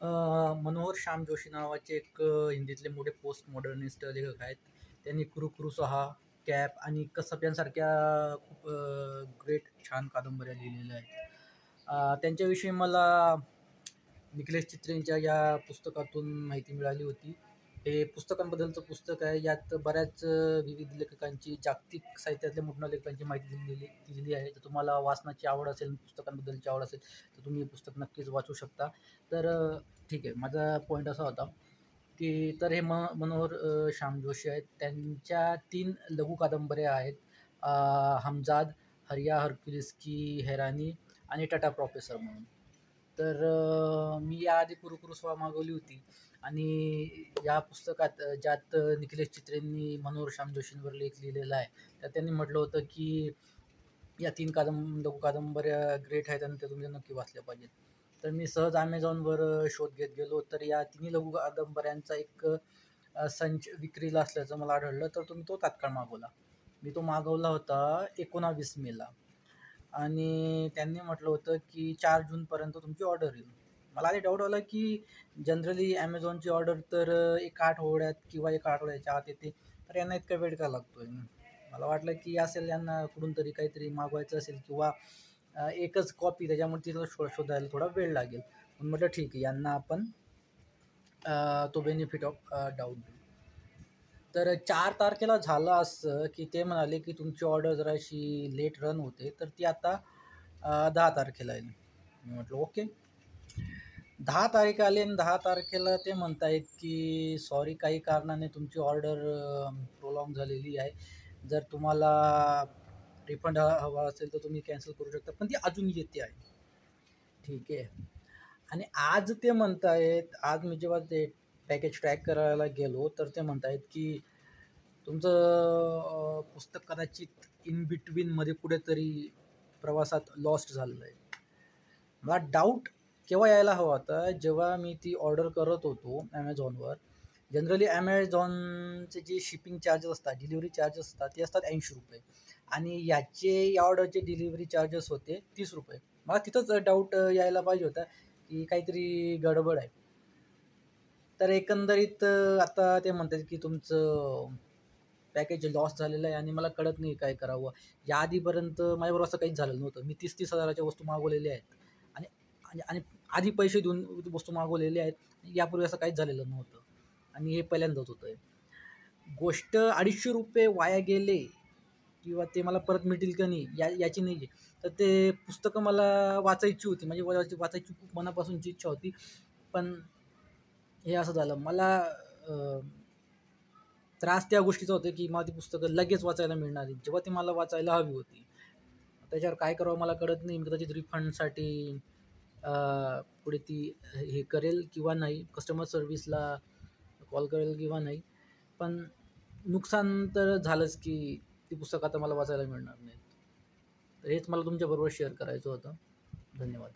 अ, मनोहर श्याम जोशी नावाचे एक हिंदीतले मोठे पोस्ट मॉडर्निस्ट लेखक आहेत. त्यांनी कुरू सहा, कॅप आणि कसब यांसारख्या खूप ग्रेट छान कादंबऱ्या लिहिलेल्या आहेत. त्यांच्याविषयी मला निखिलेश चित्रेंच्या या पुस्तकातून माहिती मिळाली होती. हे पुस्तकांबद्दलचं पुस्तक आहे. यात बऱ्याच विविध लेखकांची, जागतिक साहित्यातल्या मोठ्या लेखकांची माहिती दिलेली आहे. जर तुम्हाला वाचनाची आवड असेल, पुस्तकांबद्दलची आवड असेल, तर तुम्ही हे पुस्तक नक्कीच वाचू शकता. तर ठीक आहे. माझा पॉईंट असा होता, की तर हे मनोहर श्याम जोशी आहेत. त्यांच्या 3 लघु कादंबऱ्या आहेत. अ, हमजाद, हरिया हरक्युलिस की हैरानी आणि टाटा प्रोफेसर म्हणून. तर मी याआधी कुरुकुरु मागवली होती आणि या पुस्तकात ज्यात निखिलेश चित्रेंनी मनोहर श्याम जोशींवर लेख लिहिलेला आहे. त्यात त्यांनी म्हटलं होतं, की या 3 लघु कादंबऱ्या ग्रेट आहेत आणि त्या तुम्ही नक्की वाचल्या पाहिजेत. तर मी सहज Amazonवर शोध घेत गेलो, तर या तिन्ही लघु कादंबऱ्यांचा एक संच विक्रीला असल्याचं मला आढळलं, तर तुम्ही तो तात्काळ मागवला. मी तो मागवला होता 19 मेला आणि त्यांनी म्हटलं होतं, की 4 जूनपर्यंत तुमची ऑर्डर येईल. मला आधी डाऊट आला, की जनरली Amazonची ऑर्डर तर 1 आठवड्यात किंवा 1 आठवड्याच्या आत येते, तर यांना इतका वेळ का लागतोय? मला वाटलं, की असेल यांना कुठून तरी काहीतरी मागवायचं असेल किंवा एकच कॉपी त्याच्यामुळे तिला शोधायला थोडा वेळ लागेल. म्हणून म्हटलं ठीक आहे, यांना आपण तो बेनिफिट ऑफ डाऊट देऊ. तर 4 तारखेला झालं असं, की ते म्हणाले, की तुमची ऑर्डर जराशी लेट रन होते, तर ती आता 10 तारखेला येईल. मी म्हटलं ओके. 10 तारीख आली आणि 10 तारखेला ते म्हणतायत, की सॉरी काही कारणाने तुमची ऑर्डर प्रोलॉन्ग झालेली आहे. जर तुम्हाला रिफंड हवा असेल तर तुम्ही कॅन्सल करू शकता. पण ती अजून येते आहे. ठीक आहे. आणि आज ते म्हणतायत, आज मी जेव्हा ते पॅकेज ट्रॅक करायला गेलो, तर ते म्हणतायत, की तुमचं पुस्तक कदाचित इन बिटवीनमध्ये कुठेतरी प्रवासात लॉस्ट झालेलं आहे. मला डाऊट केव्हा यायला हवा होता, जेव्हा मी ती ऑर्डर करत होतो Amazonवर. जनरली Amazonचे जे शिपिंग चार्जेस असतात, डिलिव्हरी चार्जेस असतात, ते असतात ₹80 आणि याचे या ऑर्डरचे डिलिव्हरी चार्जेस होते ₹30. मला तिथंच डाऊट यायला पाहिजे होता, की काहीतरी गडबड आहे. तर एकंदरीत आता ते म्हणतात, की तुमचं पॅकेज लॉस झालेलं आहे आणि मला कळत नाही काय करावं. या आधीपर्यंत माझ्याबरोबर असं काहीच झालेलं नव्हतं. मी 30-30 हजाराच्या वस्तू मागवलेल्या आहेत आणि आणि आणि आधी पैसे देऊन वस्तू मागवलेल्या आहेत. यापूर्वी असं काहीच झालेलं नव्हतं आणि हे पहिल्यांदाच होतंय. गोष्ट ₹250 वाया गेले किंवा ते मला परत मिळतील का नाही याची नाही आहे. तर ते पुस्तकं मला वाचायची होती. म्हणजे वाचायची खूप मनापासूनची इच्छा होती. पण हे असं झालं. मला त्रास त्या गोष्टीचा होतो, की मला ती पुस्तकं लगेच वाचायला मिळणार आहेत, जेव्हा ती मला वाचायला हवी होती. त्याच्यावर काय करावं मला कळत नाही. मी कदाचित रिफंडसाठी अ, पुढे ती हे करेल किंवा नाही, कस्टमर सर्व्हिसला कॉल करेल किंवा नाही. पण नुकसान तर झालंच, की ती पुस्तकं आता मला वाचायला मिळणार नाहीत. तर हेच मला तुमच्याबरोबर शेअर करायचं होतं. धन्यवाद.